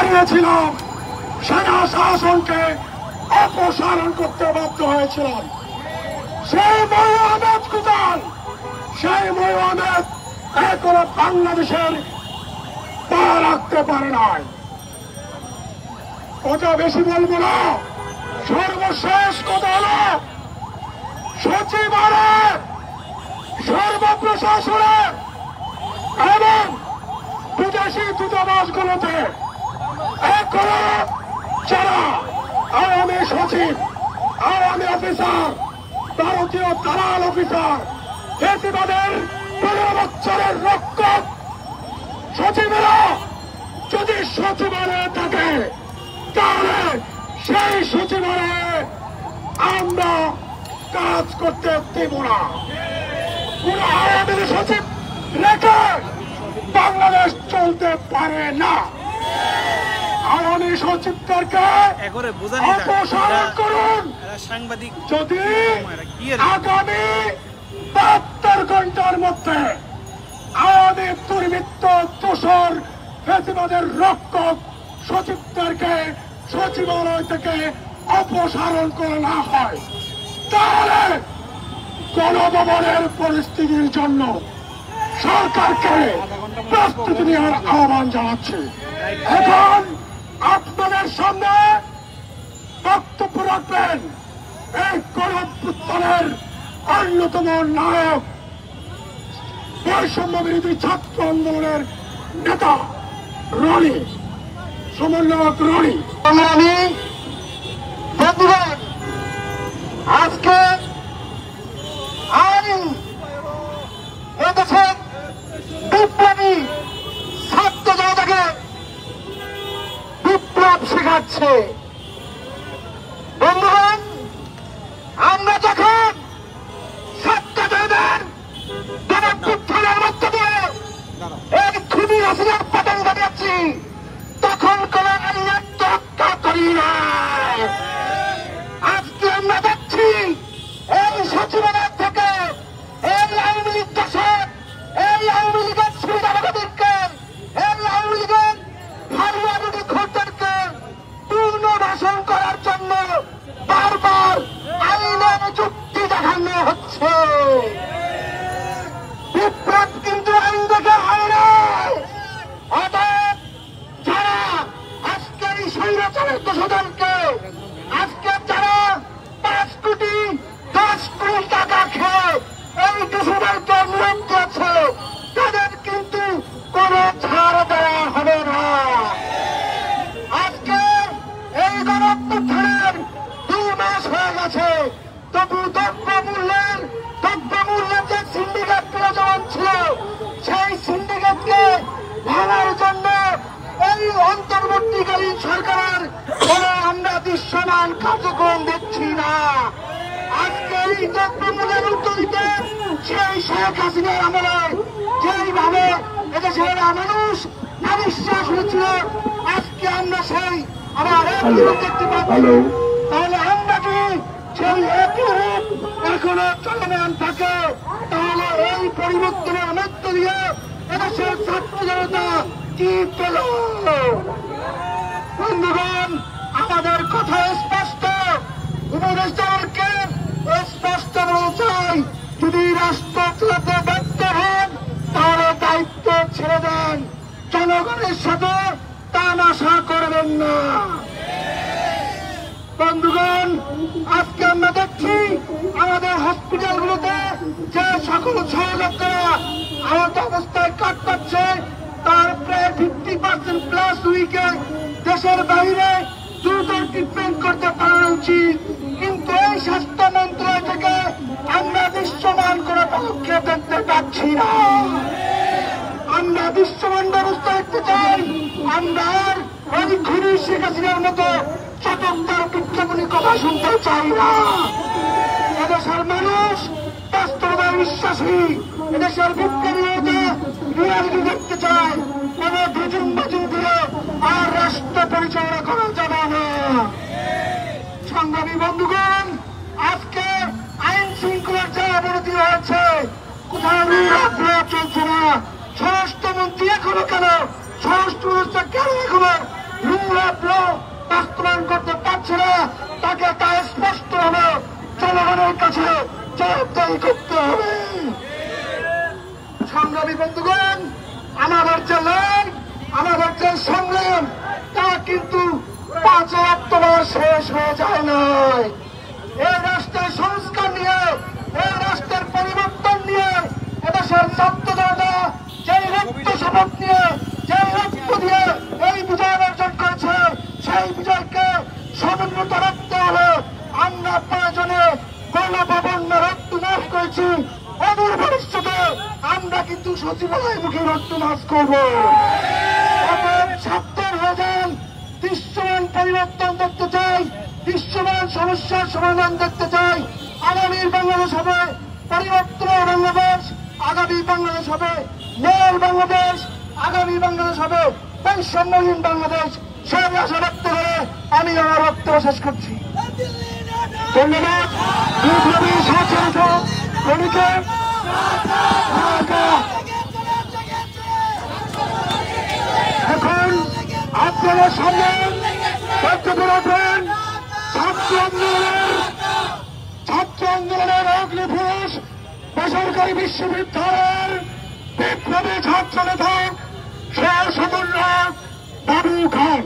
ভেঙেছিলাম, সেনা শাসনকে অপসারণ করতে বাধ্য হয়েছিলাম। সেই মোহাম্মদ কোথায়? সেই মোহাম্মদ এখনো বাংলাদেশের পা রাখতে পারে নাই। কথা বেশি বলবো না, সর্বশেষ কথা হলো সচিবালয়, সর্বপ্রশাসনে এবং বিদেশি দূতাবাসগুলোতে এখনো যারা আওয়ামী সচিব, আওয়ামী অফিসার, ভারতীয় দালাল অফিসার, ফ্যাসিবাদের 15 বছরের রক্ষক সচিবেরা যদি সচিবালয়ে থাকে, তাহলে সেই সচিবালয়ে আমরা কাজ করতে দেব না। কোন আওয়ামী সচিব রেখে বাংলাদেশ চলতে পারে না। আওয়ামী সচিবদেরকে অপসারণ করুন। যদি আগামী 72 ঘন্টার মধ্যে আওয়ামী দুর্বৃত্ত দোষর ফ্যাসিবাদের রক্ষক সচিবদেরকে সচিবালয় থেকে অপসারণ করে না হয়, তাহলে গণভবনের পরিস্থিতির জন্য সরকারকে প্রস্তুতি নেওয়ার আহ্বান জানাচ্ছি। এখন আপনাদের সামনে বক্তব্য রাখবেন এই গণঅভ্যুত্থানের অন্যতম নায়ক, বৈষম্য বিরোধী ছাত্র আন্দোলনের নেতা রনি, সমন্বয়ক রনি। আমি বন্ধুগণ, আজকে আইন এদেশের বিপ্লবী ছাত্র জনতাকে বিপ্লব শেখাচ্ছে। বন্ধুগণ, আমরা যখন ছাত্রদের গণঅভ্যুত্থানের মধ্য দিয়ে এই খুবই হাসিনার পতন ঘটাচ্ছি, তখন কোন আইনের তোয়াক্কা করি না। আজকে আমরা দেখছি এই সচিবালয় থেকে এই আওয়ামী লীগ দোষর, এই আওয়ামী লীগের সুবিধাভোগীদেরকে, এই আওয়ামী লীগের ভারুয়াদি খোরদেরকে পুনর্বাসন করার জন্য বারবার আইনের যুক্তি দেখানো হচ্ছে। বিপ্লব কিন্তু আইন দেখে হয় না। অতএব যারা আজকের এই স্বৈরাচারের দোষদেরকে, আজকে যারা 5 কোটি 10 কোটি টাকা খেয়ে এই দোষদেরকে নিয়োগ দিয়েছে, তাদের কিন্তু কোন ছাড় দেওয়া হবে না। আজকে এই গণঅভ্যুত্থানের 2 মাস হয়ে গেছে, তবু দ্রব্যমূল্যের যে সিন্ডিকেট প্রচলন ছিল, সেই সিন্ডিকেটকে ভাঙার জন্য এই অন্তর্বর্তীকালীন সরকারের কোন আমরা দৃশ্যমান কার্যক্রম দেখছি না। আজকে এই দ্রব্যমূল্যের উত্তরিতে সেই শেখ হাসিনার আমলে যেইভাবে এদেশের মানুষ অবিশ্বাস হয়েছিল, আজকে আমরা সেই আবার দেখতে পাচ্ছি। তাহলে আমরা কি সেই একই রূপ এখনো চলমান থাকে, তাহলে এই পরিবর্তনের মধ্য দিয়ে এদেশের ছাত্র জনতা কি পেল? বন্ধুগণ, আমাদের কথা স্পষ্ট, উপদেষ্টাকে স্পষ্ট বলতে চাই, যদি রাষ্ট্র চালাতে ব্যর্থ হন তাহলে দায়িত্ব ছেড়ে দেন, জনগণের সাথে তামাশা করবেন না। বন্ধুগণ, আজকে আমরা দেখছি আমাদের হসপিটালগুলোতে যে সকল সহযোগিতারা আহত অবস্থায় কাট পাচ্ছে, তার প্রায় 50% প্লাস রোগীকে দেশের বাইরে দ্রুত ট্রিটমেন্ট করতে পারা উচিত। কিন্তু এই স্বাস্থ্য মন্ত্রণালয় থেকে আমরা দৃশ্যমান কোনো পদক্ষেপ দেখতে পাচ্ছি না। আমরা দৃশ্যমান ব্যবস্থা দেখতে চাই। আমরা ওই খুনি শেখ হাসিনার মতো চটকদার বিজ্ঞাপনী কথা শুনতে চাই না। এদেশের মানুষ বাস্তবতায় বিশ্বাসী, এদেশের বিজ্ঞানীতে রিয়ালিটি দেখতে চায়। কোন দুজুম বাজুম দিয়ে আর রাষ্ট্র পরিচালনা করা যাবে না। সংগ্রামী বন্ধুগণ, আজকে আইন শৃঙ্খলার যে অবনতি হয়েছে, কোথাও চলছে না। স্বরাষ্ট্রমন্ত্রী এখনো কেন, স্বরাষ্ট্র ব্যবস্থা কেন এখনো সংলাপ বাস্তবায়ন করতে পারছে না, তাকে তা স্পষ্টভাবে জনগণের কাছে জবাবদাহি করতে হবে। সংগ্রামী বন্ধুগণ, আমাদের যে লড়াই, আমাদের যে সংগ্রাম, তা কিন্তু 5 অক্টোবর শেষ হয়ে যায় নাই। এই রাষ্ট্রের সংস্কার নিয়ে, এই রাষ্ট্রের পরিবর্তন নিয়ে এদেশের ছাত্র জনতা যেই রক্ত শপথ নিয়ে, যেই রক্ত দিয়ে এই বিজয় অর্জন করেছে, সেই বিজয়কে সমুন্নত রাখতে হলে আমরা প্রয়োজনে গণভবন রক্ত নাশ করেছি, অদূর ভবিষ্যতে আমরা কিন্তু সচিবালয়মুখী রক্ত নাশ করব। ছাত্র হয়ে যান, দৃশ্যমান পরিবর্তন দেখতে চাই, দৃশ্যমান সমস্যার সমাধান দেখতে চাই। আগামীর বাংলাদেশ হবে পরিবর্তনের বাংলাদেশ, আগামী বাংলাদেশ হবে ন্যায়ের বাংলাদেশ, আগামী বাংলাদেশ হবে বৈষম্যহীন বাংলাদেশ। সেই আশা ব্যক্ত করে আমি আমার বক্তব্য শেষ করছি। ধন্যবাদ। এখন আপনারা সামনে বক্তব্য রাখবেন ছাত্র আন্দোলনের অগ্নিপুরুষ বেসরকারি বিশ্ববিদ্যালয়ের বিপ্লবী ছাত্র নেতা সহ সমন্বয়ক বাবু খান।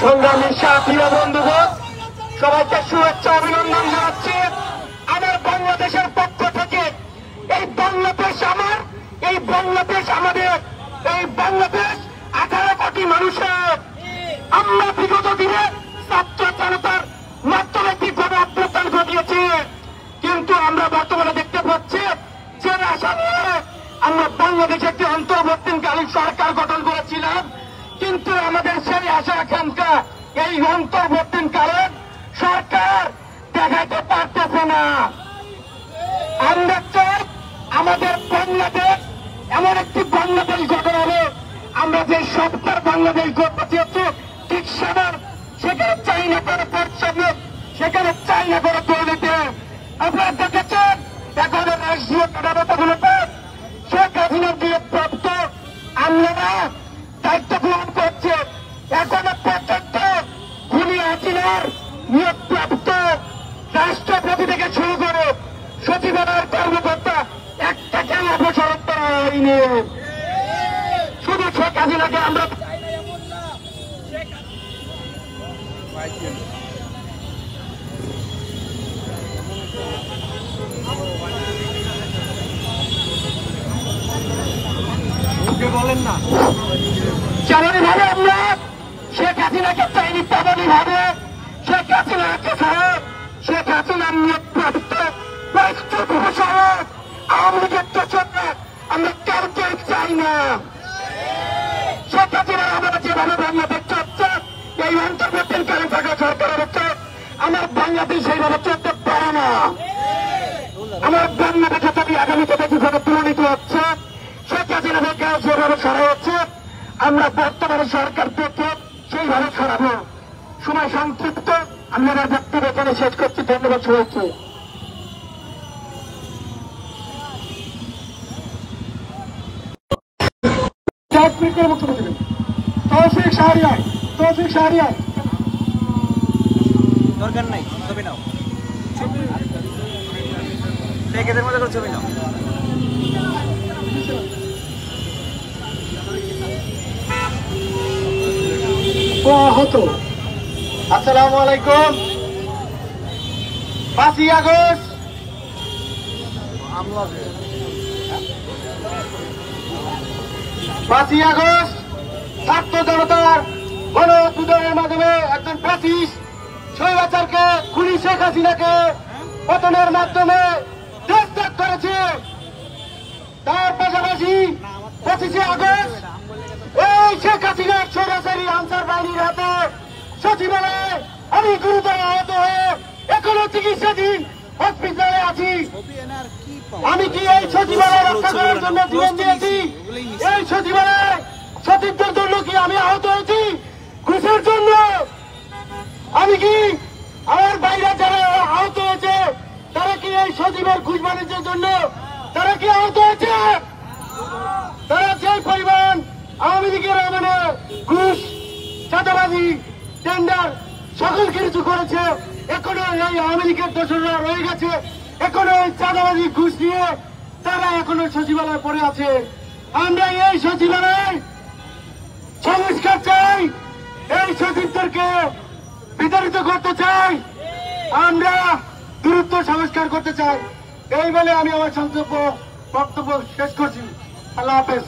সংগ্রামী সাথী বন্ধুগণ, সবাইকে শুভেচ্ছা অভিনন্দন জানাচ্ছি আমার বাংলাদেশের পক্ষ থেকে। এই বাংলাদেশ আমার, এই বাংলাদেশ আমাদের, এই বাংলাদেশ 18 কোটি মানুষের। আমরা বিগত দিনে ছাত্র জনতার মাধ্যমে কিভাবে অভ্যুত্থান ঘটিয়েছি, কিন্তু আমরা বর্তমানে দেখতে পাচ্ছি যে আশা নিয়ে আমরা বাংলাদেশে একটি অন্তর্বর্তীকালীন সরকার গঠন করেছিলাম, কিন্তু আমাদের সেই আশা আকাঙ্ক্ষা এই অন্তর্বর্তীকালীন সরকার দেখাইতে পারতেছে না। আমরা চাই আমাদের বাংলাদেশ এমন একটি বাংলাদেশ গঠন হবে, আমরা যে সরকার বাংলাদেশ গড়তে চেয়েছি ঠিক সেখানে চাই না করে পরিশ্রম, সেখানে চাই না করে দুর্নীতি। আপনারা দেখেছেন এখন রাষ্ট্রীয় কাঠামোগুলোতে শেখ হাসিনা দিয়ে প্রাপ্ত আমলারা দায়িত্ব গ্রহণ করছে। এখনো পর্যন্ত খুনি হাসিনার নিয়োগপ্রাপ্ত রাষ্ট্রপতি থেকে শুরু করে সচিবালয়ের কর্মকর্তা একটা কেন অপসারণ করা হয়নি। শুধু শেখ হাসিনাকে আমরা বলেন না যেমনই ভাবে আমরা শেখ হাসিনাকে চাইনি, তেমনই ভাবে শেখ হাসিনাকে ছাড়া শেখ হাসিনার নিয়োগপ্রাপ্ত প্রশাসক আওয়ামী লীগের পেছনে আমরা কাউকে চাই না। শেখ হাসিনা আমরা যেভাবে বাংলাদেশ চলছে, এই অন্তর্বর্তীকালীন সরকারের হচ্ছে আমার বাংলাদেশ সেইভাবে চলতে পারে না। আমার বাংলাদেশে যদি আগামীতে যেভাবে প্রণীত হচ্ছে, শেখ হাসিনাকে যেভাবে সরা হচ্ছে, আমরা বর্তমানে সরকার থেকে সেইভাবে সরাবো। সময় সংক্ষিপ্ত, আমি আমার বক্তব্য এখানে শেষ করছি। ধন্যবাদ সবাইকে। তৌফিক শাহরিয়ার, তৌফিক শাহরিয়ার দরকার নাই, ছবি নাও, এদের মধ্যে করে ছবি নাও। আসসালামু আলাইকুম। 5ই আগস্ট ছাত্র জনতার গণ অভ্যুত্থানের মাধ্যমে একজন ফ্যাসিস্ট স্বৈরাচারকে খুনি শেখ হাসিনাকে পতনের মাধ্যমে দেশ ত্যাগ করেছে। তার পাশাপাশি 25শে আগস্ট এই শেখ হাসিনার স্বৈরাচারী আনসার বাহিনীর হাতে সচিবালয়ে আমি গুরুতর আহত হয়ে এখনো চিকিৎসাধীন হসপিটালে আছি। আমি কি এই সচিবালয় রক্ষা করার জন্য জীবন দিয়েছি? এই সচিবালয়ে সতীর্থের জন্য কি আমি আহত হয়েছি? দেশের জন্য। আমি কি আমার বাইরে যারা আহত হয়েছে তারা কি এই সজীবের ঘুষ বাণিজ্যের জন্য তারা কি আহত হয়েছে? তারা যে পরিমাণ আওয়ামী লীগের আমলে ঘুষ, চাঁদাবাজি, টেন্ডার সকল কিছু করেছে, এখনো এই আওয়ামী লীগের দোষরা রয়ে গেছে, এখনো এই চাঁদাবাজি ঘুষ নিয়ে তারা এখনো সচিবালয়ে পড়ে আছে। আমরা এই সচিবালয় সংস্কার চাই, এই সচিবদেরকে বিতাড়িত করতে চাই, আমরা দ্রুত সংস্কার করতে চাই। এই বলে আমি আমার বক্তব্য শেষ করছি। আল্লাহ হাফেজ।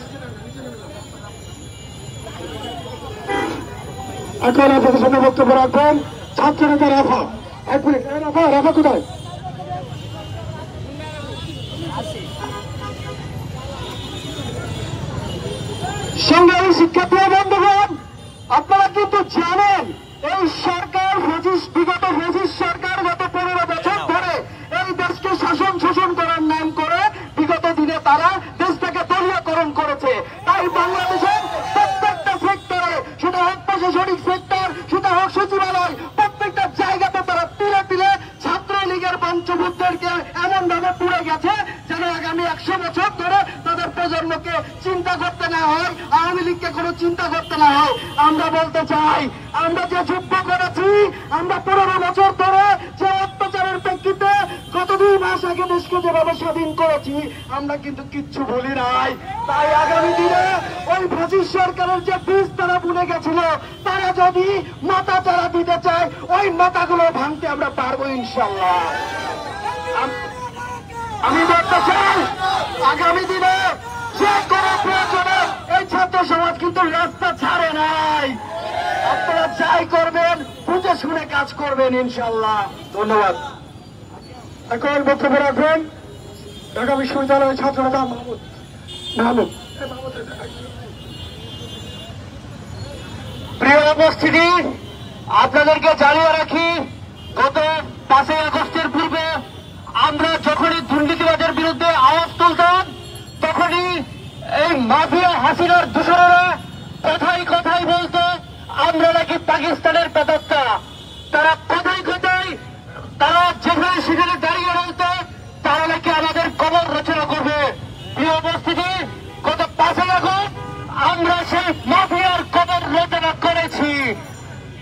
এখন আপনাদের সামনে বক্তব্য রাখবেন ছাত্র নেতা রাফা। এক মিনিট, রাফা কোথায়? সংগ্রামী শিক্ষার্থী বন্ধুগণ, আপনারা কিন্তু জানেন এই সরকার বিগত ফ্যাসিস্ট সরকার গত 15 বছর ধরে এই দেশকে শোষণ করার নাম করে বিগত দিনে তারা দেশটাকে দলীয়করণ করেছে। তাই বাংলাদেশের প্রত্যেকটা সেক্টরে, সেটা হোক প্রশাসনিক সেক্টর, সেটা হোক সচিবালয়, প্রত্যেকটা জায়গাতে তারা তুলে তুলে ছাত্রলীগের পঞ্চভূতদেরকে এমন ভাবে পুড়ে গেছে যেন আগামী 100 বছর ধরে তাদের প্রজন্মকে চিন্তা করতে না হয়, আওয়ামী লীগকে কোনো চিন্তা করতে না হয়। আমরা বলতে চাই, আমরা যে যুদ্ধ করেছি, আমরা 15 বছর ধরে যে অত্যাচারের প্রেক্ষিতে গত 2 মাস আগে দেশকে যেভাবে স্বাধীন করেছি, আমরা কিন্তু কিচ্ছু বলি নাই। তাই আগামী দিনে ওই ফ্যাসিস্ট সরকারের যে বীজ তারা বুনে গেছিল, তারা যদি মাথা চারা দিতে চায়, ওই মাথাগুলো ভাঙতে আমরা পারবো ইনশাল্লাহ। আমি বলতে চাই, আগামী দিনে যে কোনো প্রয়োজনে এই ছাত্র সমাজ কিন্তু রাস্তা ছাড়ে নাই। আপনারা যাই করবেন বুঝে শুনে কাজ করবেন ইনশাল্লাহ। ধন্যবাদ। এখন বক্তব্য রাখবেন ঢাকা বিশ্ববিদ্যালয়ের ছাত্র নেতা মাহমুদ। প্রিয় উপস্থিতি, আপনাদেরকে জানিয়ে রাখি, গত 5 আগস্টের পূর্বে আমরা যখনই দুর্নীতিবাদের বিরুদ্ধে আওয়াজ তুলতাম, তখনই এই মাফিয়া হাসিনার দূষণেরা কথাই কথাই বলতো আমরা নাকি পাকিস্তানের প্রেতাত্মা। তারা কথাই কথাই তারা যেখানে সেখানে দাঁড়িয়ে বলতো তারা নাকি আমাদের কবর রচনা করবে। প্রিয় উপস্থিতি, গত 5 আগস্ট আমরা সেই মাফিয়ার কবর রচনা করেছি।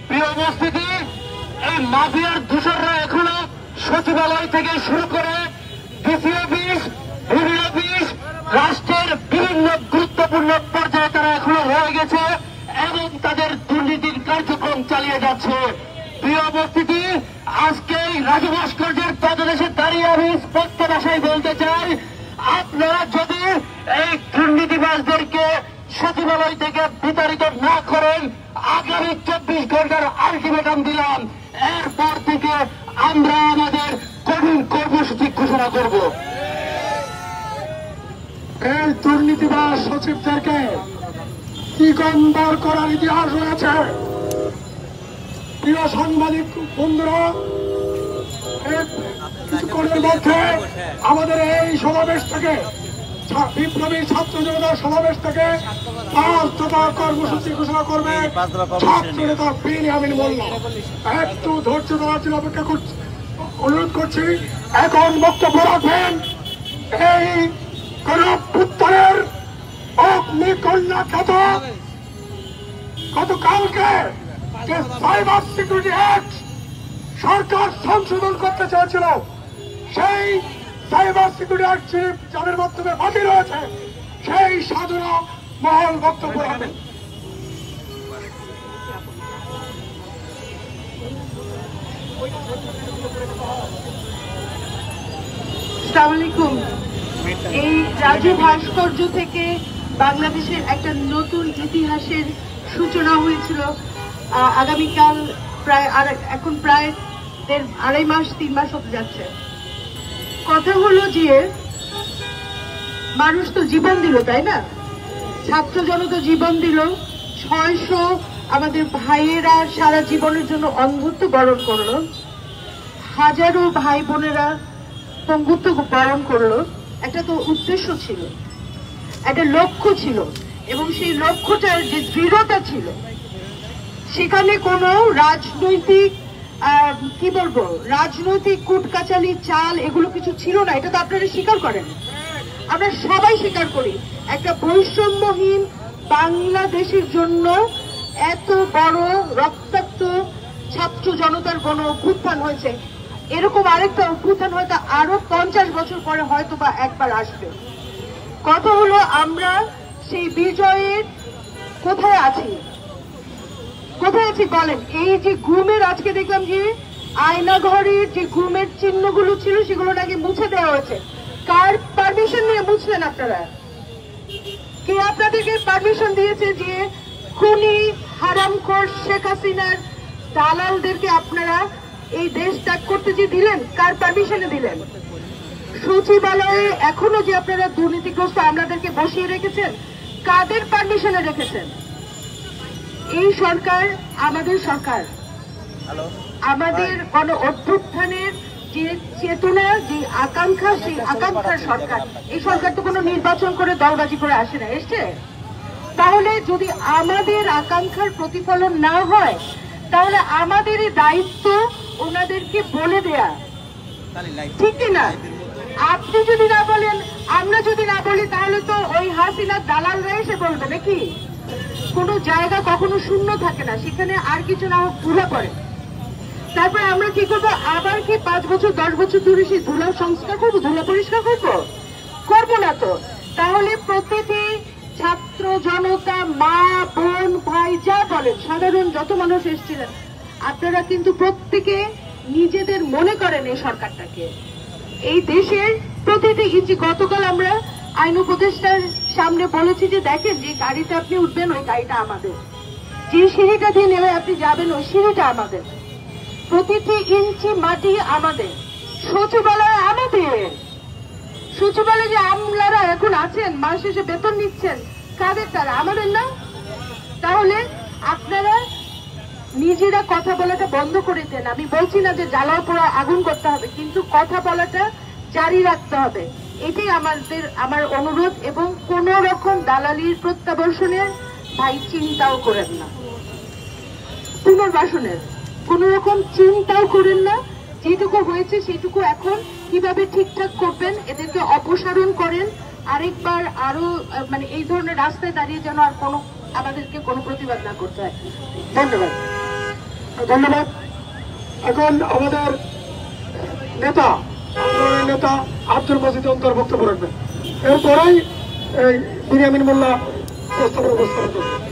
প্রিয় উপস্থিতি, এই মাফিয়ার দূষণরা এখনো সচিবালয় থেকে শুরু করে ডিসি অফিস, বিভিন্ন অফিস, রাষ্ট্রের বিভিন্ন গুরুত্বপূর্ণ পর্যায়ে তারা এখনো রয়ে গেছে এবং তাদের দুর্নীতির কার্যক্রম চালিয়ে যাচ্ছে। প্রিয় উপস্থিতি, আজকে রাজু ভাস্কর্যের তদদেশে দাঁড়িয়ে আমি স্পষ্ট ভাষায় বলতে চাই, আপনারা যদি এই দুর্নীতিবাজদেরকে সচিবালয় থেকে বিতাড়িত না করেন, আগামী 24 ঘন্টার আলটিমেটাম দিলাম, এরপর থেকে আমরা আমাদের কঠিন কর্মসূচি ঘোষণা করব। এই দুর্নীতিবাজ সচিবদেরকে দিগম্বর করার ইতিহাস রয়েছে। প্রিয় সাংবাদিক বন্ধুরা, কিছুক্ষণের মধ্যে আমাদের এই সমাবেশ থেকে, বিপ্লবী ছাত্র জনতার সমাবেশ থেকে 5 দফা কর্মসূচি ঘোষণা করবে ছাত্র নেতা বিনিয়ামিন মোল্লা। একটু ধৈর্য ধরার জন্য অপেক্ষা করছি, অনুরোধ করছি। এখন বক্তব্য রাখবেন এই গণঅভ্যুত্থানের অগ্নিকন্যা খ্যাত গতকালকে যে সাইবার সিকিউরিটি অ্যাক্ট সরকার সংশোধন করতে চেয়েছিল, সেই সাইবার সিকিউরিটি অ্যাক্ট যাদের মাধ্যমে বাতিল হয়েছে, সেই সাধনা মহল বক্তব্য রাখবেন। আসসালামু আলাইকুম। এই রাজু ভাস্কর্য থেকে বাংলাদেশের একটা নতুন ইতিহাসের সূচনা হয়েছিল। আগামীকাল এখন প্রায় 2.5 মাস 3 মাস হতে যাচ্ছে। কথা হলো যে মানুষ তো জীবন দিল, তাই না? ছাত্র জনতা জীবন দিল, 600 আমাদের ভাইয়েরা সারা জীবনের জন্য অন্ধত্ব বরণ করলো, হাজারো ভাই বোনেরা পঙ্গুত্ব বরণ করলো। একটা তো উদ্দেশ্য ছিল, একটা লক্ষ্য ছিল, এবং সেই লক্ষ্যটার যে দৃঢ়তা ছিল সেখানে কোনো রাজনৈতিক কি বলবো রাজনৈতিক কুটকাচালি চাল এগুলো কিছু ছিল না, এটা তো আপনারা স্বীকার করেন, আমরা সবাই স্বীকার করি। একটা বৈষম্যহীন বাংলাদেশের জন্য এত বড় রক্তাক্ত ছাত্র জনতার গণ অভ্যুত্থান হয়েছে, এরকম আরেকটা অভ্যুত্থান হয়তো আরো 50 বছর পরে হয়তো বা একবার আসবে। কথা হলো আমরা সেই বিজয়ের কোথায় আছি, কোথায় আছি বলেন? এই যে গুমের আজকে দেখলাম যে আয়নাঘরের যে গুমের চিহ্নগুলো ছিল সেগুলো নাকি মুছে দেওয়া হয়েছে। কার পারমিশন নিয়ে মুছলেন আপনারা? কে আপনাদেরকে পারমিশন দিয়েছে যে খুনি হারামখোর শেখ হাসিনার দালালদেরকে আপনারা এই দেশ ত্যাগ করতে যে দিলেন? কার পারমিশনে দিলেন? সচিবালয়ে এখনো যে আপনারা দুর্নীতিগ্রস্ত আমলাদেরকে বসিয়ে রেখেছেন, কাদের পারমিশনে রেখেছেন? এই সরকার আমাদের সরকার, আমাদের গণ অভ্যুত্থানের যে চেতনা, যে আকাঙ্ক্ষা, সেই আকাঙ্ক্ষার সরকার। এই সরকার তো কোনো নির্বাচন করে দলবাজি করে আসে না, এসছে। তাহলে যদি আমাদের আকাঙ্ক্ষার প্রতিফলন না হয় তাহলে আমাদের দায়িত্ব ওনাদেরকে বলে দেয়া, ঠিক না? আপনি যদি না বলেন, আমরা যদি না বলি, তাহলে তো ওই হাসিনার দালালরা এসে বলবে নাকি? কোন জায়গা কখনো শূন্য থাকে না, সেখানে আর কিছু না হোক ধুলা পড়ে। তারপরে আমরা কি করবো? আবার কি 5 বছর 10 বছর ধরে সেই ধুলা সংস্কার করবো, ধুলা পরিষ্কার করবো? করবো না তো। তাহলে প্রতিটি ছাত্র জনতা, মা বোন ভাই যা বলেন, সাধারণ যত মানুষ এসেছিলেন, আপনারা কিন্তু প্রত্যেকে নিজেদের মনে করেন এই সরকারটাকে, এই দেশের প্রতিটি ইঞ্চি। গতকাল আমরা আইন উপদেষ্টার সামনে বলেছি যে দেখেন, যে গাড়িতে আপনি উঠবেন ওই গাড়িটা আমাদের, যে সিঁড়িটা দিয়ে নেমে আপনি যাবেন ওই সিঁড়িটা আমাদের, প্রতিটি ইঞ্চি মাটি আমাদের, সচিবালয় আমাদের। সচিবালয়ে যে আমলারা এখন আছেন, মাস শেষে বেতন নিচ্ছেন, কাদের? তারা আমাদের না? তাহলে আপনারা নিজেরা কথা বলাটা বন্ধ করে দেন। আমি বলছি না যে জ্বালাও পোড়া আগুন করতে হবে, কিন্তু কথা বলাটা জারি রাখতে হবে, এটাই আমার অনুরোধ। এবং কোন রকম দালালির প্রত্যাবর্ষণের ভাই চিন্তাও করেন না, পুনর্বাসনের কোন রকম চিন্তাও করেন না। যেটুকু হয়েছে সেটুকু এখন কিভাবে ঠিকঠাক করবেন, এদেরকে অপসারণ করেন। আরেকবার আরো মানে এই ধরনের রাস্তায় দাঁড়িয়ে যেন আর কোনো আমাদেরকে কোনো প্রতিবাদ না করতে হয়। ধন্যবাদ। ধন্যবাদ। এখন আমাদের নেতা, আন্দোলনের নেতা আব্দুল মজিদ অন্তর্ভুক্ত রাখবেন, এরপরেই এই বিনিয়ামিন মোল্লা প্রস্তাবের উপস্থাপন করবেন।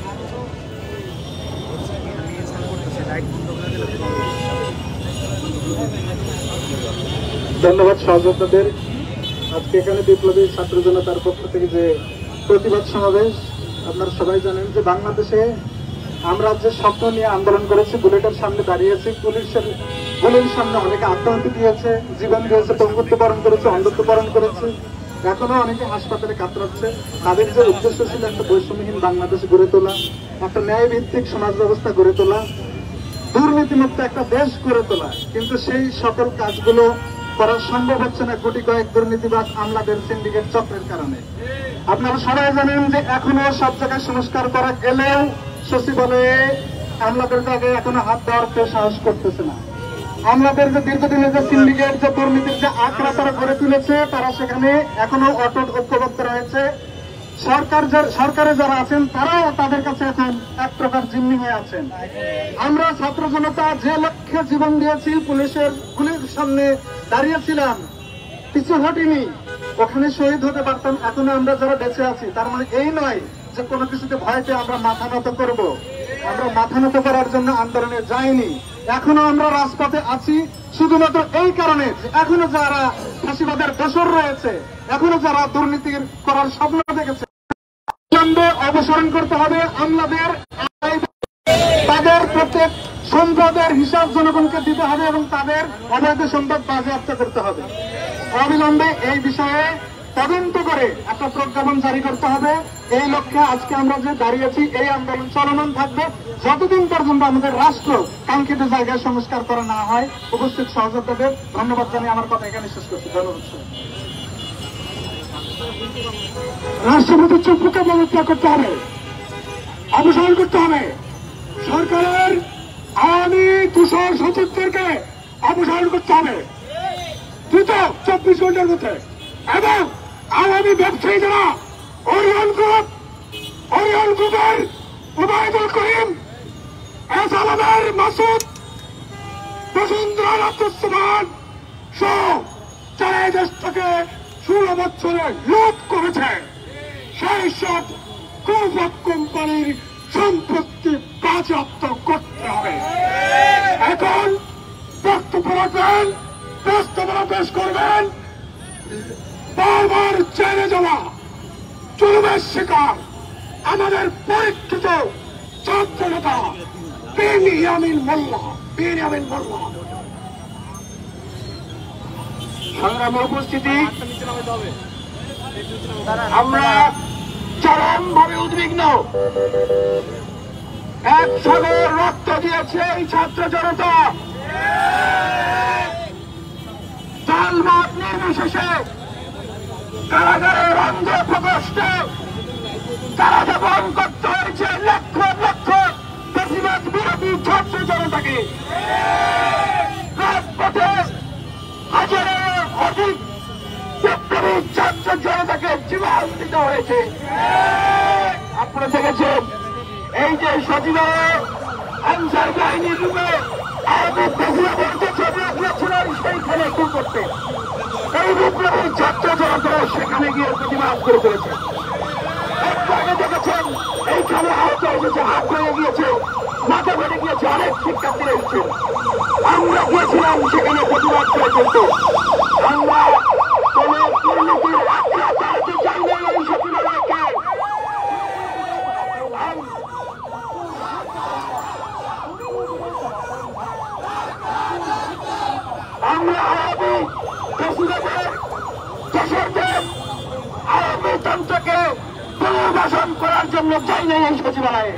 ধন্যবাদ সহযোদ্ধাদের। আজকে এখানে বিপ্লবী ছাত্র জনতার পক্ষ থেকে যে প্রতিবাদ সমাবেশ, আপনারা সবাই জানেন যে বাংলাদেশে আমরা যে স্বপ্ন নিয়ে আন্দোলন করেছি, বুলেটের সামনে দাঁড়িয়েছি, গুলির সামনে অনেকে আত্মহত্যা দিয়েছে, জীবন দিয়েছে, পঙ্গুত্ব বরণ করেছে, অন্ধত্ব বরণ করেছে, এখনো অনেকে হাসপাতালে কাতরাচ্ছে। তাদের যে উদ্দেশ্য ছিল একটা বৈষম্যহীন বাংলাদেশ গড়ে তোলা, একটা ন্যায় ভিত্তিক সমাজ ব্যবস্থা গড়ে তোলা, দুর্নীতিমুক্ত একটা দেশ গড়ে তোলা, কিন্তু সেই সকল কাজগুলো করা সম্ভব হচ্ছে না কোটি কয়েক দুর্নীতিবাজ আমলাদের সিন্ডিকেট চক্রের কারণে। আপনারা সবাই জানেন যে এখনো সব জায়গায় সংস্কার করা গেলেও সচিবালয়ে আমলাদের জায়গায় এখনো হাত দেওয়ার কেউ সাহস করতেছে না। আমলাদের যে দীর্ঘদিনের যে সিন্ডিকেট, যে দুর্নীতির যে আঁকড়া তারা গড়ে তুলেছে, তারা সেখানে এখনো অটুট ঐক্যবদ্ধ রয়েছে। সরকারে যারা আছেন তারাও তাদের কাছে এখন এক প্রকার জিম্মি হয়ে আছেন। আমরা ছাত্র জনতা যে লক্ষ্যে জীবন দিয়েছি, পুলিশের গুলির সামনে দাঁড়িয়েছিলাম, পিছু হটিনি, ওখানে শহীদ হতে পারতাম। এখনো আমরা যারা বেঁচে আছি, তার মানে এই নয় যে কোনো কিছুতে ভয়তে আমরা মাথা নত করব। আমরা মাথা নত করার জন্য আন্দোলনে যাইনি, এখনো আমরা রাজপথে আছি শুধুমাত্র এই কারণে এখনো যারা ফাঁসিবাদের দোসর রয়েছে, এখনো যারা দুর্নীতি করার স্বপ্ন দেখেছে, অপসারণ করতে হবে আমলাদের। তাদের প্রত্যেক সম্পদের হিসাব জনগণকে দিতে হবে এবং তাদের অবৈধ সম্পদ বাজেয়াপ্ত করতে হবে। অবিলম্বে এই বিষয়ে তদন্ত করে একটা প্রজ্ঞাপন জারি করতে হবে। এই লক্ষ্যে আজকে আমরা যে দাঁড়িয়েছি, এই আন্দোলন চলমান থাকবে যতদিন পর্যন্ত আমাদের রাষ্ট্র কাঙ্ক্ষিত জায়গায় সংস্কার করা না হয়। উপস্থিত সহযোদ্ধাদের ধন্যবাদ জানিয়ে আমার কথা এখানে শেষ করছি। ধন্যবাদ। রাষ্ট্রপতি চুপ করে পদত্যাগ করতে হবে, অপসারণ করতে হবে। সরকারের আওয়ামী দূষণ সচিবদেরকে অপসারণ করতে হবে দ্রুত 24 ঘন্টার মধ্যে, এবং আওয়ামী ব্যবসায়ী যারা ওরিয়ন গ্রুপের ওবায়দুল করিম, এস আলমের মাসুদ, বসুন্ধরা রাজ্যসভার সহ যারা এই দেশটাকে 16 বছরে লুট করেছে, সেই সব গ্রুপ কোম্পানির সম্পত্তি বাজেয়াপ্ত করতে হবে। এখন বক্তব্য রাখবেন, প্রস্তাবনা পেশ করবেন বারবার জেনে যাওয়া জুলুমের শিকার আমাদের পরীক্ষিত ছাত্র নেতা বিনিয়ামিন মোল্লা। সংগ্রামী উপস্থিতি, আমরা চরমভাবে উদ্বিগ্ন। এক সাগর রক্ত দিয়েছে এই ছাত্র জনতা, জালমাত নির্বিশেষে কারাগারের অন্ধ প্রকোষ্ঠে তারা যাপন করতে হয়েছে লক্ষ লক্ষ বেশিরভাগ বিরোধী ছাত্র জনতাকে। রাজপথে হাজারের অধিক বিপ্লবী ছাত্র জনতাকে জীবন দিতে হয়েছে। আপনারা দেখেছেন এই যে সচিবালয় আনসার বাহিনীর রূপে ছবি সেইখানে কি করতে এই বিপ্লবী ছাত্র জনতা সেখানে গিয়ে প্রতিবাদ করে ফেলেছে। একটু দেখেছেন এইখানে আহত হয়েছে, হাত ভেঙে গিয়েছে, মাথা ফেটে গিয়েছে, অনেক শিক্ষার্থীরা এসেছে। আমরা গিয়েছিলাম সেখানে প্রতিবাদ করে, কিন্তু আমরা কোন দুর্নীতির আখ্যা চালাতে চাই না এই সচিবালয়কে। আমরা আওয়ামী আওয়ামী তন্ত্রকে পুনর্বাসন করার জন্য চাই না এই সচিবালয়ে।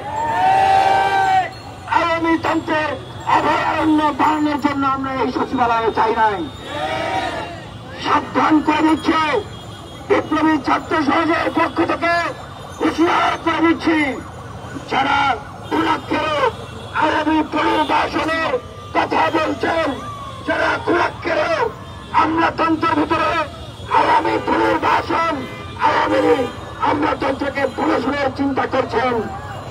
আওয়ামী তন্ত্রের অভয়ারণ্য বাড়ানোর জন্য আমরা এই সচিবালয়ে চাই নাই। সাবধান করে দিচ্ছে বিপ্লবী ছাত্র সমাজের পক্ষ থেকে হুঁশিয়ার করে দিচ্ছি, যারা কুলাক্ষের আওয়ামী পুনর্বাসনের কথা বলছেন, যারা কুলাক্ষের আমলাতন্ত্রের ভিতরে আওয়ামী পুনর্বাসন, আওয়ামী আমলাতন্ত্রকে পুনর্বাসনের চিন্তা করছেন,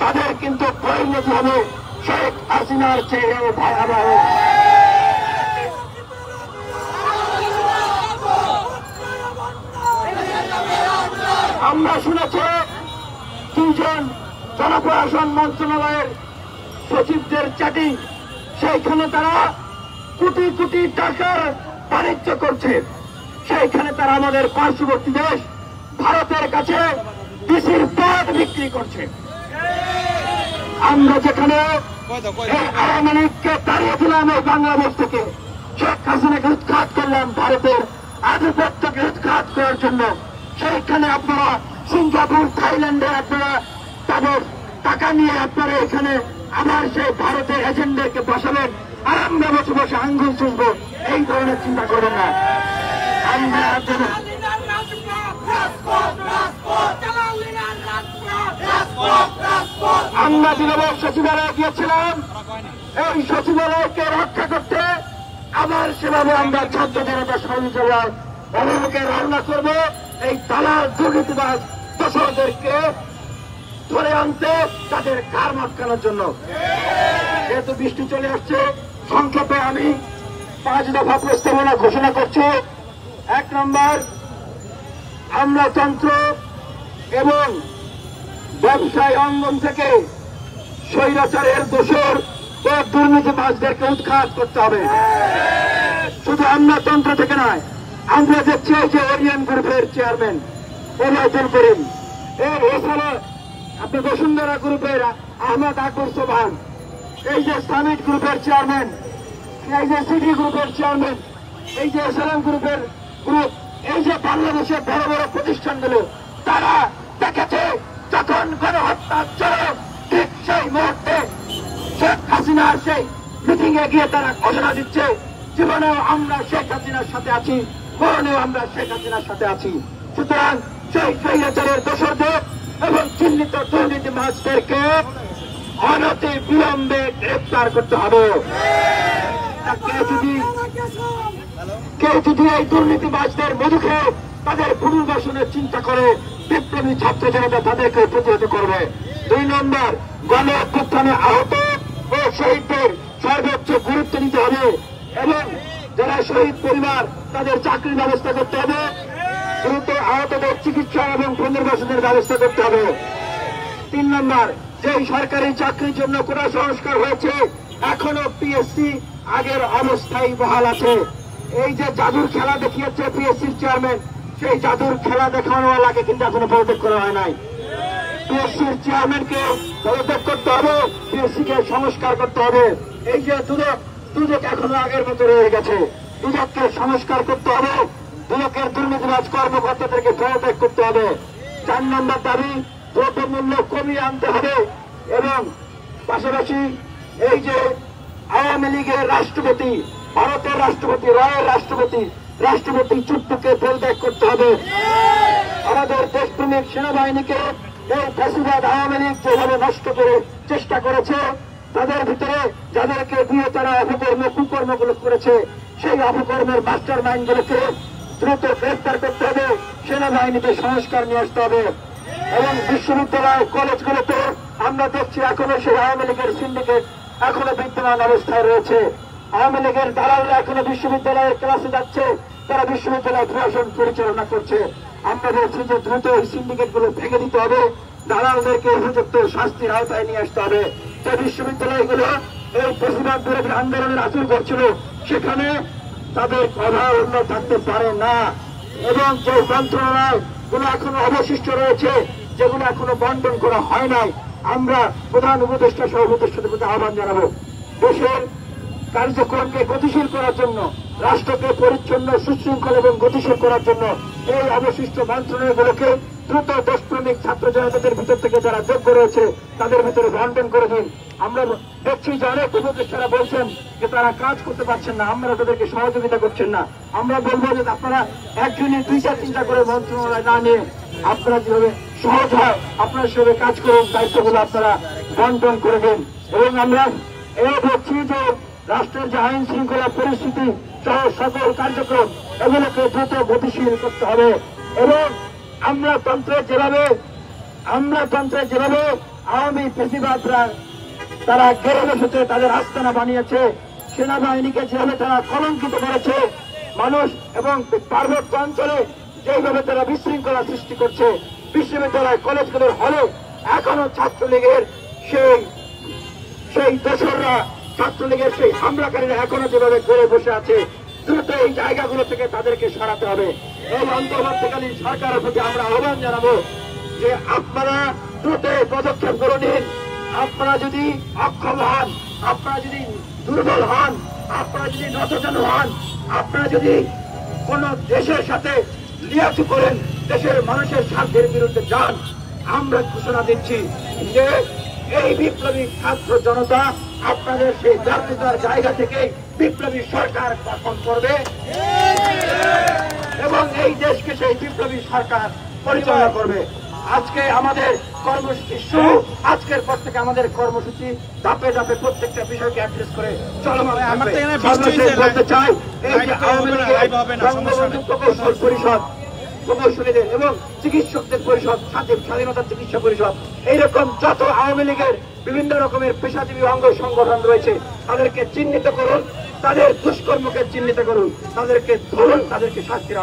তাদের কিন্তু পরিণতি হবে শেখ হাসিনার চেয়ে ভয়াবহ। আমরা শুনেছি দুজন জনপ্রশাসন মন্ত্রণালয়ের সচিবদের চ্যাটিং, সেইখানে তারা কোটি কোটি টাকার বাণিজ্য করছে। সেইখানে তারা আমাদের পার্শ্ববর্তী দেশ ভারতের কাছে ডিসির পদ বিক্রি করছে। আমরা যেখানে আওয়ামী লীগকে দাঁড়িয়েছিলাম এই বাংলাদেশ থেকে, শেখ হাসিনাকে উৎখাত করলাম ভারতের আধিপত্যকে উৎখাত করার জন্য, সেইখানে আপনারা সিঙ্গাপুর, থাইল্যান্ডে আপনারা তাদের টাকা নিয়ে আপনারা এখানে আবার সেই ভারতের এজেন্ডাকে বসাবেন, আর আমরা বসে বসে আঙ্গুল চুষবো, এই ধরনের চিন্তা করবেন না। আমরা তৃণমূল সচিবালয়ে গিয়েছিলাম এই সচিবালয়কে রক্ষা করতে, আবার সেভাবে আমরা ছাত্র জনতা সহিংসতার অভিমুখে রওনা করব এই দালাল দুর্নীতিবাজ দোষরদেরকে ধরে আনতে, তাদের ঘাড় মটকানোর জন্য। যেহেতু বৃষ্টি চলে আসছে, সংক্ষেপে আমি 5 দফা প্রস্তাবনা ঘোষণা করছি। 1 নম্বর, আমলাতন্ত্র এবং ব্যবসায় অঙ্গন থেকে স্বৈরাচারের দোষর ও দুর্নীতিবাজদেরকে উৎখাত করতে হবে। শুধু আমলাতন্ত্র থেকে নয়, আমরা দেখছি যে ওরিয়ন গ্রুপের চেয়ারম্যান ওবায়দুল করিম, এছাড়া আপনি বসুন্ধরা গ্রুপের আহমদ আকবর সোবহান, এই যে সামিট গ্রুপের চেয়ারম্যান, এই যে সিটি গ্রুপের চেয়ারম্যান, এই যে এসএলএম গ্রুপের গ্রুপ, এই যে বাংলাদেশের বড় বড় প্রতিষ্ঠানগুলো, তারা দেখেছে যখন গণহত্যা চলে ঠিক সেই মুহূর্তে শেখ হাসিনার সেই মিটিং এ গিয়ে তারা ঘোষণা দিচ্ছে, জীবনেও আমরা শেখ হাসিনার সাথে আছি, মরণেও আমরা শেখ হাসিনার সাথে আছি। সুতরাং সেই স্বৈরাচারের দোষরদের এবং চিহ্নিত দুর্নীতিবাজদেরকে অনতি বিলম্বে গ্রেফতার করতে হবে। কেউ যদি এই দুর্নীতিবাজদের মধু খেয়ে তাদের পুনর্বাসনের চিন্তা করে, বিপ্লবী ছাত্র জনতা তাদেরকে প্রতিহত করবে। 2 নম্বর, গণ অভ্যুত্থানে আহত ও শহীদদের সর্বোচ্চ গুরুত্ব দিতে হবে এবং যারা শহীদ পরিবার তাদের চাকরির ব্যবস্থা করতে হবে। দ্রুত আহতদের চিকিৎসা এবং পুনর্বাসনের ব্যবস্থা করতে হবে। 3 নম্বর, যেই সরকারি চাকরির জন্য কোটা সংস্কার হয়েছে এখনো পিএসসি আগের অবস্থায় বহাল আছে। এই যে জাদুর খেলা দেখিয়েছে পিএসসির চেয়ারম্যান, সেই জাদুর খেলা দেখানোওয়ালাকে কিন্তু এখনো পদত্যাগ করা হয় নাই। পিএসসির চেয়ারম্যানকে পদত্যাগ করতে হবে, পিএসসি কে সংস্কার করতে হবে। এই যে দুদক এখনো আগের মতো রয়ে গেছে, দুদককে সংস্কার করতে হবে, দুদকের দুর্নীতিবাজ কর্মকর্তাদেরকে পদত্যাগ করতে হবে। 4 নম্বর দাবি, দ্রব্যমূল্য কমিয়ে আনতে হবে এবং পাশাপাশি এই যে আওয়ামী লীগের রাষ্ট্রপতি, ভারতের রাষ্ট্রপতি, রায়ের রাষ্ট্রপতি চুপ্পুকে পদত্যাগ করতে হবে। আমাদের দেশপ্রেমিক সেনাবাহিনীকে এই ফ্যাসিবাদ আওয়ামী লীগ যেভাবে নষ্ট করে চেষ্টা করেছে, তাদের ভিতরে যাদেরকে দিয়ে তারা কুকর্মগুলো করেছে, সেই অপকর্মের মাস্টার মাইন্ডগুলোকে দ্রুত গ্রেফতার করতে হবে, সেনাবাহিনীতে সংস্কার নিয়ে আসতে হবে। এবং বিশ্ববিদ্যালয় কলেজগুলোতে আমরা দেখছি এখনো সেই আওয়ামী লীগের সিন্ডিকেট এখনো বিদ্যমান অবস্থায় রয়েছে। আওয়ামী লীগের দালালরা এখনো বিশ্ববিদ্যালয়ের ক্লাসে যাচ্ছে, তারা বিশ্ববিদ্যালয় প্রশাসন পরিচালনা করছে। আমরা বলছি যে দ্রুত এই সিন্ডিকেট গুলো ভেঙে দিতে হবে, দালালদেরকে উপযুক্ত শাস্তির আওতায় নিয়ে আসতে হবে। যে বিশ্ববিদ্যালয়গুলো এই ফ্যাসিবাদ বিরোধী আন্দোলনের আচরণ করছিল সেখানে তাদের কথা অন্য থাকতে পারে না। এবং যে মন্ত্রণালয় গুলো এখনো অবশিষ্ট রয়েছে, যেগুলো এখনো বন্টন করা হয় নাই, আমরা প্রধান উপদেষ্টা সহ উপদেষ্টাদের প্রতি আহ্বান জানাবো, দেশের কার্যক্রমকে গতিশীল করার জন্য, রাষ্ট্রকে পরিচ্ছন্ন, সুশৃঙ্খল এবং গতিশীল করার জন্য এই অবশিষ্ট মন্ত্রণালয়গুলোকে দ্রুত দেশপ্রেমিক ছাত্র জনতাদের ভিতর থেকে যারা যোগ্য রয়েছে তাদের ভিতরে বন্টন করে দিন। আমরা দেখছি যে অনেক উপদেষ্টারা বলছেন যে তারা কাজ করতে পারছেন না, আমরা তাদেরকে সহযোগিতা করছেন না। আমরা বলবো যে আপনারা একজনই 2-4-3টা করে মন্ত্রণালয় না নিয়ে আপনারা যেভাবে সহজ হয় আপনারা সেভাবে কাজ করুন, দায়িত্বগুলো আপনারা বন্টন করে দিন। এবং আমরা এই বলছি যে রাষ্ট্রের যে আইন শৃঙ্খলা পরিস্থিতি সহ সকল কার্যক্রম এগুলোকে দ্রুত গতিশীল করতে হবে। এবং আমলাতন্ত্রে যেভাবে আওয়ামী ফ্যাসিবাদরা তারা গেড়ে বসেছে, তাদের আস্তানা বানিয়েছে, সেনাবাহিনীকে যেভাবে তারা কলঙ্কিত করেছে, মানুষ এবং পার্বত্য অঞ্চলে যেভাবে তারা বিশৃঙ্খলা সৃষ্টি করছে, বিশ্ববিদ্যালয় কলেজগুলোর হলে এখনো ছাত্রলীগের সেই দোসররা, ছাত্রলীগের সেই হামলাকারীরা এখনো যেভাবে গড়ে বসে আছে, দ্রুত এই জায়গাগুলো থেকে তাদেরকে সরাতে হবে। এই অন্তর্বর্তীকালীন সরকারের প্রতি আমরা আহ্বান জানাবো যে আপনারা দ্রুত পদক্ষেপ করে নিন। আপনারা যদি অক্ষম হন, আপনারা যদি দুর্বল হন, আপনারা যদি নতজানু হন, আপনারা যদি কোন দেশের সাথে লিয়াজু করেন, দেশের মানুষের স্বার্থের বিরুদ্ধে যান, আমরা ঘোষণা দিচ্ছি যে এই বিপ্লবী ছাত্র জনতা আপনাদের সেই জাতীয়তার জায়গা থেকে বিপ্লবী সরকার গঠন করবে এবং এই দেশকে সেই বিপ্লবী সরকার পরিচালনা করবে। আজকে আমাদের কর্মসূচি শুরু, আজকের পর থেকে আমাদের কর্মসূচি ধাপে ধাপে প্রত্যেকটা বিষয়কে অ্যাড্রেস করে চলমান থাকবে। সর্বশেষ বলতে চাই, এই যে আওয়ামী লীগের বঙ্গবন্ধু প্রকৌশল পরিষদ, প্রকৌশলীদের এবং চিকিৎসকদের পরিষদ, স্বাধীনতা চিকিৎসা পরিষদ, এইরকম যত আওয়ামী লীগের বিভিন্ন রকমের পেশাজীবী অঙ্গ সংগঠন রয়েছে তাদেরকে চিহ্নিত করুন, তাদের দুষ্কর্মকে চিহ্নিত করুন, তাদেরকে ধরুন, তাদেরকে শাস্তির